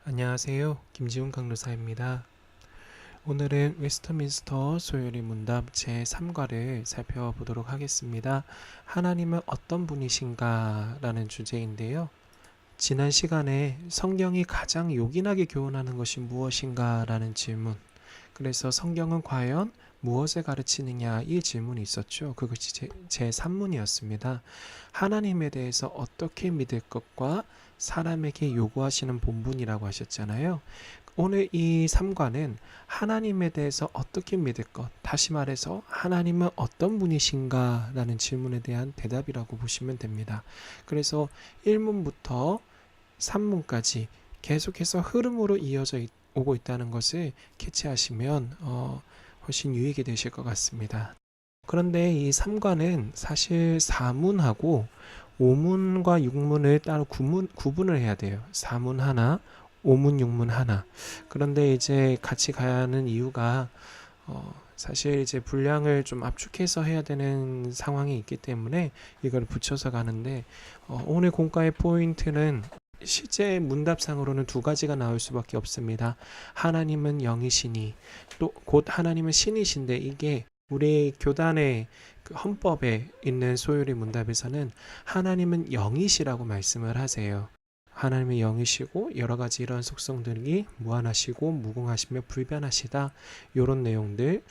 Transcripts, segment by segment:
안녕하세요. 김지훈 강도사입니다. 오늘은 웨스터민스터 소요리 문답 제3과를 살펴보도록 하겠습니다. 하나님은 어떤 분이신가? 라는 주제인데요. 지난 시간에 성경이 가장 요긴하게 교훈하는 것이 무엇인가? 라는 질문. 그래서 성경은 과연 무엇을 가르치느냐 이 질문이 있었죠. 그것이 제 3문이었습니다. 하나님에 대해서 어떻게 믿을 것과 사람에게 요구하시는 본분이라고 하셨잖아요. 오늘 이 3과는 하나님에 대해서 어떻게 믿을 것, 다시 말해서 하나님은 어떤 분이신가 라는 질문에 대한 대답이라고 보시면 됩니다. 그래서 1문부터 3문까지 계속해서 흐름으로 이어져 오고 있다는 것을 캐치하시면 훨씬 유익이 되실 것 같습니다. 그런데 이 3과는 사실 4문하고 5문과 6문을 따로 구분을 해야 돼요. 4문 하나, 5문, 6문 하나. 그런데 이제 같이 가야 하는 이유가 사실 이제 분량을 좀 압축해서 해야 되는 상황이 있기 때문에 이걸 붙여서 가는데 오늘 공과의 포인트는 실제 문답상으로는 두 가지가 나올 수밖에 없습니다. 하나님은 영이시니 또 곧 하나님은 신이신데 이게 우리 교단의 그 헌법에 있는 소요리 문답에서는 하나님은 영이시라고 말씀을 하세요. 하나님의 영이시고 여러 가지 이런 속성들이 무한하시고 무궁하시며 불변하시다 이런 내용들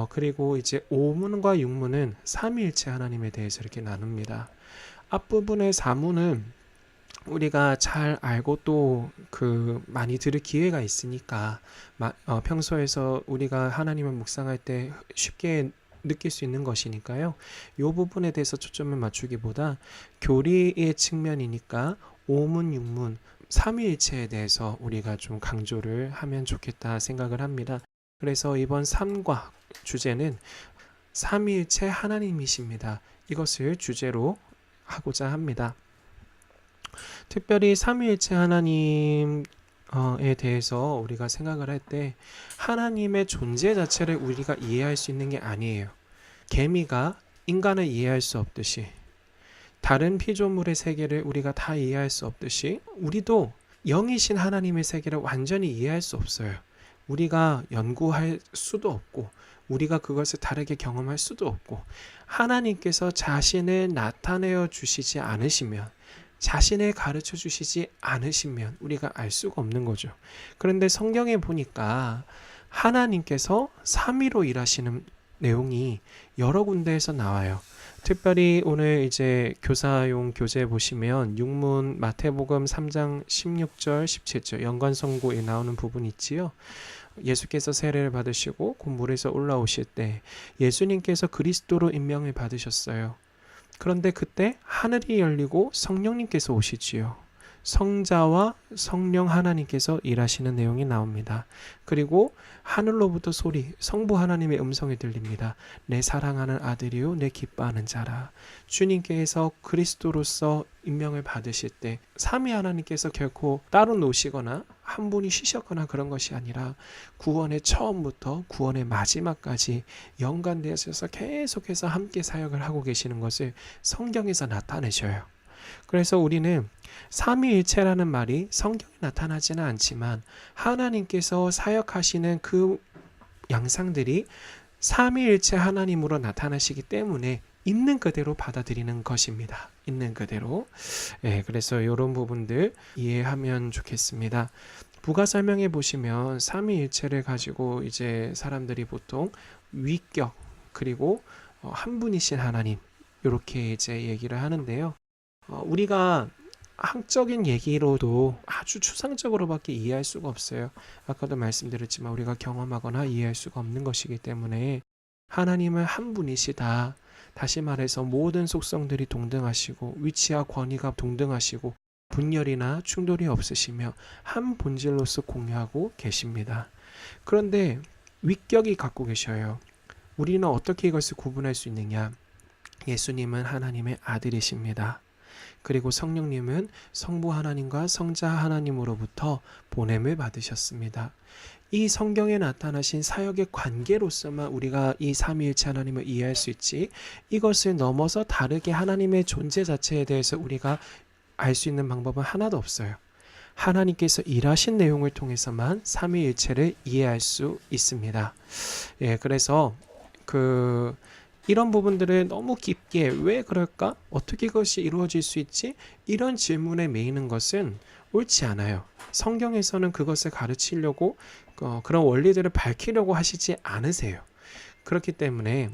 그리고 이제 5문과 6문은 삼위일체 하나님에 대해서 이렇게 나눕니다. 앞부분의 4문은 우리가 잘 알고 또 많이 들을 기회가 있으니까 평소에서 우리가 하나님을 묵상할 때 쉽게 느낄 수 있는 것이니까요. 이 부분에 대해서 초점을 맞추기보다 교리의 측면이니까 5문, 6문, 삼위일체에 대해서 우리가 좀 강조를 하면 좋겠다 생각을 합니다. 그래서 이번 3과 주제는 삼위일체 하나님이십니다. 이것을 주제로 하고자 합니다. 특별히 삼위일체 하나님에 대해서 우리가 생각을 할 때 하나님의 존재 자체를 우리가 이해할 수 있는 게 아니에요. 개미가 인간을 이해할 수 없듯이 다른 피조물의 세계를 우리가 다 이해할 수 없듯이 우리도 영이신 하나님의 세계를 완전히 이해할 수 없어요. 우리가 연구할 수도 없고 우리가 그것을 다르게 경험할 수도 없고 하나님께서 자신을 나타내어 주시지 않으시면 자신을 가르쳐 주시지 않으시면 우리가 알 수가 없는 거죠. 그런데 성경에 보니까 하나님께서 삼위로 일하시는 내용이 여러 군데에서 나와요. 특별히 오늘 이제 교사용 교재 보시면 6문 마태복음 3장 16절 17절 연관성구에 나오는 부분 있지요. 예수께서 세례를 받으시고 곧 물에서 올라오실 때 예수님께서 그리스도로 임명을 받으셨어요. 그런데 그때 하늘이 열리고 성령님께서 오시지요. 성자와 성령 하나님께서 일하시는 내용이 나옵니다. 그리고 하늘로부터 소리, 성부 하나님의 음성이 들립니다. 내 사랑하는 아들이요 내 기뻐하는 자라. 주님께서 그리스도로서 임명을 받으실 때 삼위 하나님께서 결코 따로 노시거나 한 분이 쉬셨거나 그런 것이 아니라 구원의 처음부터 구원의 마지막까지 연관되어서 계속해서 함께 사역을 하고 계시는 것을 성경에서 나타내셔요. 그래서 우리는 삼위일체라는 말이 성경에 나타나지는 않지만 하나님께서 사역하시는 그 양상들이 삼위일체 하나님으로 나타나시기 때문에 있는 그대로 받아들이는 것입니다. 있는 그대로. 그래서 이런 부분들 이해하면 좋겠습니다. 부가 설명해 보시면 삼위일체를 가지고 이제 사람들이 보통 위격 그리고 한 분이신 하나님 이렇게 이제 얘기를 하는데요. 우리가 학적인 얘기로도 아주 추상적으로밖에 이해할 수가 없어요. 아까도 말씀드렸지만 우리가 경험하거나 이해할 수가 없는 것이기 때문에 하나님은 한 분이시다. 다시 말해서 모든 속성들이 동등하시고 위치와 권위가 동등하시고 분열이나 충돌이 없으시며 한 본질로서 공유하고 계십니다. 그런데 위격이 갖고 계셔요. 우리는 어떻게 이것을 구분할 수 있느냐? 예수님은 하나님의 아들이십니다. 그리고 성령님은 성부 하나님과 성자 하나님으로부터 보냄을 받으셨습니다. 이 성경에 나타나신 사역의 관계로서만 우리가 이 삼위일체 하나님을 이해할 수 있지 이것을 넘어서 다르게 하나님의 존재 자체에 대해서 우리가 알 수 있는 방법은 하나도 없어요. 하나님께서 일하신 내용을 통해서만 삼위일체를 이해할 수 있습니다. 그래서 이런 부분들을 너무 깊게 왜 그럴까? 어떻게 그것이 이루어질 수 있지? 이런 질문에 매이는 것은 옳지 않아요. 성경에서는 그것을 가르치려고 그런 원리들을 밝히려고 하시지 않으세요. 그렇기 때문에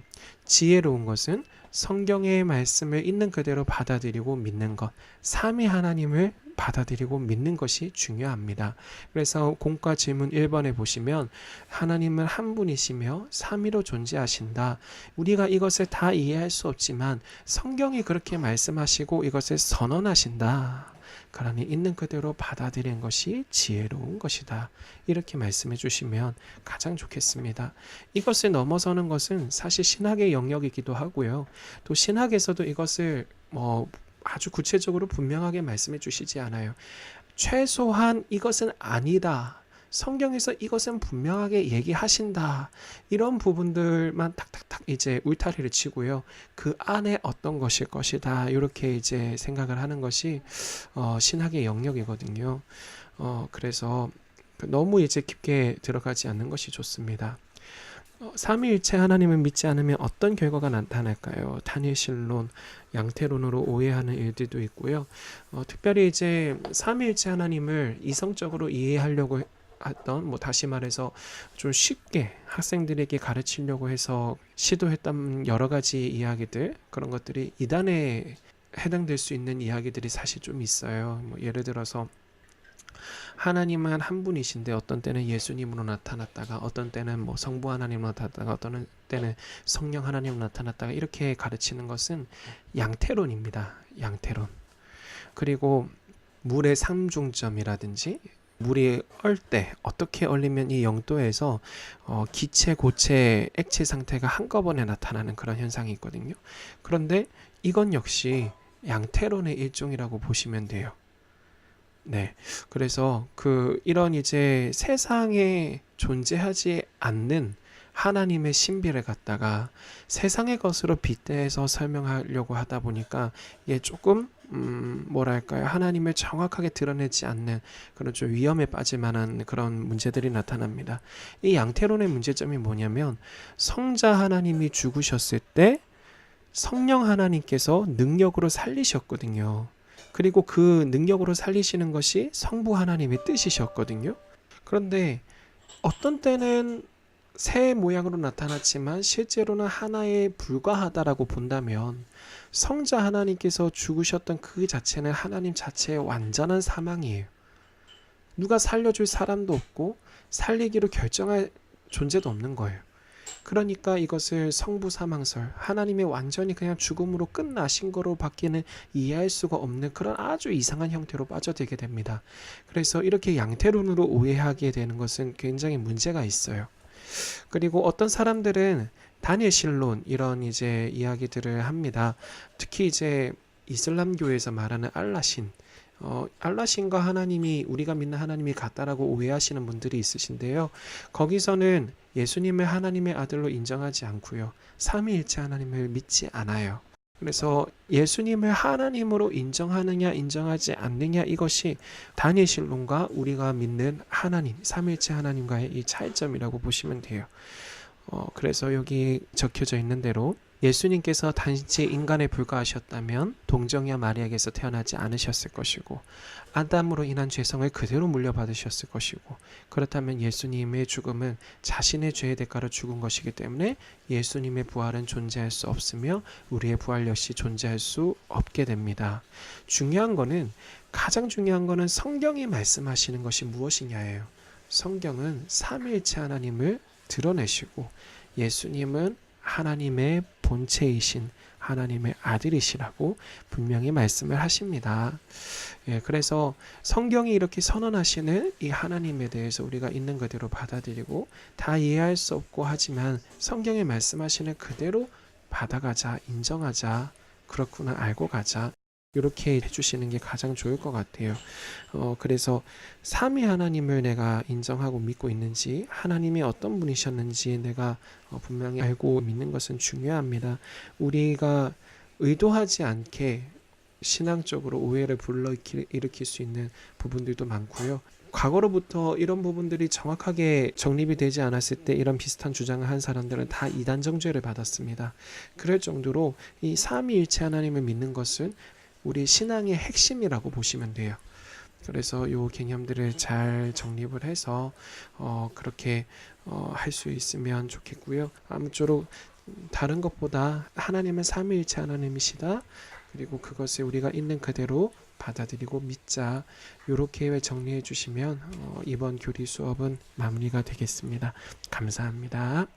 지혜로운 것은 성경의 말씀을 있는 그대로 받아들이고 믿는 것, 삼위 하나님을 받아들이고 믿는 것이 중요합니다. 그래서 공과 질문 1번에 보시면 하나님은 한 분이시며 삼위로 존재하신다. 우리가 이것을 다 이해할 수 없지만 성경이 그렇게 말씀하시고 이것을 선언하신다. 그러니 있는 그대로 받아들이는 것이 지혜로운 것이다. 이렇게 말씀해 주시면 가장 좋겠습니다. 이것을 넘어서는 것은 사실 신학의 영역이기도 하고요. 또 신학에서도 이것을 아주 구체적으로 분명하게 말씀해 주시지 않아요. 최소한 이것은 아니다. 성경에서 이것은 분명하게 얘기하신다. 이런 부분들만 탁탁탁 이제 울타리를 치고요. 그 안에 어떤 것일 것이다. 이렇게 이제 생각을 하는 것이 신학의 영역이거든요. 그래서 너무 이제 깊게 들어가지 않는 것이 좋습니다. 삼위일체 하나님을 믿지 않으면 어떤 결과가 나타날까요? 다니엘신론, 양태론으로 오해하는 일들도 있고요. 특별히 이제 삼위일체 하나님을 이성적으로 이해하려고 했던, 다시 말해서 좀 쉽게 학생들에게 가르치려고 해서 시도했던 여러 가지 이야기들, 그런 것들이 이단에 해당될 수 있는 이야기들이 사실 좀 있어요. 예를 들어서 하나님은 한 분이신데 어떤 때는 예수님으로 나타났다가 어떤 때는 성부 하나님으로 나타났다가 어떤 때는 성령 하나님으로 나타났다가 이렇게 가르치는 것은 양태론입니다. 양태론. 그리고 물의 삼중점이라든지 물이 얼 때 어떻게 얼리면 이 영도에서 기체, 고체, 액체 상태가 한꺼번에 나타나는 그런 현상이 있거든요. 그런데 이건 역시 양태론의 일종이라고 보시면 돼요. 네. 그래서 이런 이제 세상에 존재하지 않는 하나님의 신비를 갖다가 세상의 것으로 빗대서 설명하려고 하다 보니까 이게 조금 뭐랄까요, 하나님을 정확하게 드러내지 않는 그런 좀 위험에 빠질 만한 그런 문제들이 나타납니다. 이 양태론의 문제점이 뭐냐면 성자 하나님이 죽으셨을 때 성령 하나님께서 능력으로 살리셨거든요. 그리고 그 능력으로 살리시는 것이 성부 하나님의 뜻이셨거든요. 그런데 어떤 때는 새 모양으로 나타났지만 실제로는 하나에 불과하다라고 본다면 성자 하나님께서 죽으셨던 그 자체는 하나님 자체의 완전한 사망이에요. 누가 살려줄 사람도 없고 살리기로 결정할 존재도 없는 거예요. 그러니까 이것을 성부 사망설, 하나님의 완전히 그냥 죽음으로 끝나신 거로 밖에는 이해할 수가 없는 그런 아주 이상한 형태로 빠져들게 됩니다. 그래서 이렇게 양태론으로 오해하게 되는 것은 굉장히 문제가 있어요. 그리고 어떤 사람들은 다니엘신론 이런 이제 이야기들을 합니다. 특히 이제 이슬람교에서 말하는 알라신, 알라신과 하나님이 우리가 믿는 하나님이 같다라고 오해하시는 분들이 있으신데요. 거기서는 예수님을 하나님의 아들로 인정하지 않고요. 삼위일체 하나님을 믿지 않아요. 그래서 예수님을 하나님으로 인정하느냐 인정하지 않느냐 이것이 다니엘신론과 우리가 믿는 하나님, 삼위일체 하나님과의 이 차이점이라고 보시면 돼요. 그래서 여기 적혀져 있는 대로 예수님께서 단지 인간에 불과하셨다면 동정이와 마리아에게서 태어나지 않으셨을 것이고 아담으로 인한 죄성을 그대로 물려받으셨을 것이고 그렇다면 예수님의 죽음은 자신의 죄의 대가로 죽은 것이기 때문에 예수님의 부활은 존재할 수 없으며 우리의 부활 역시 존재할 수 없게 됩니다. 가장 중요한 거는 성경이 말씀하시는 것이 무엇이냐예요. 성경은 삼위일체 하나님을 드러내시고 예수님은 하나님의 본체이신 하나님의 아들이시라고 분명히 말씀을 하십니다. 그래서 성경이 이렇게 선언하시는 이 하나님에 대해서 우리가 있는 그대로 받아들이고 다 이해할 수 없고 하지만 성경이 말씀하시는 그대로 받아가자, 인정하자, 그렇구나 알고 가자. 이렇게 해주시는 게 가장 좋을 것 같아요. 그래서 삼위 하나님을 내가 인정하고 믿고 있는지 하나님이 어떤 분이셨는지 내가 분명히 알고 믿는 것은 중요합니다. 우리가 의도하지 않게 신앙적으로 오해를 불러일으킬 수 있는 부분들도 많고요. 과거로부터 이런 부분들이 정확하게 정립이 되지 않았을 때 이런 비슷한 주장을 한 사람들은 다 이단 정죄를 받았습니다. 그럴 정도로 이 삼위일체 하나님을 믿는 것은 우리 신앙의 핵심이라고 보시면 돼요. 그래서 이 개념들을 잘 정립을 해서 그렇게 할 수 있으면 좋겠고요. 아무쪼록 다른 것보다 하나님은 삼위일체 하나님이시다. 그리고 그것을 우리가 있는 그대로 받아들이고 믿자. 이렇게 정리해 주시면 이번 교리 수업은 마무리가 되겠습니다. 감사합니다.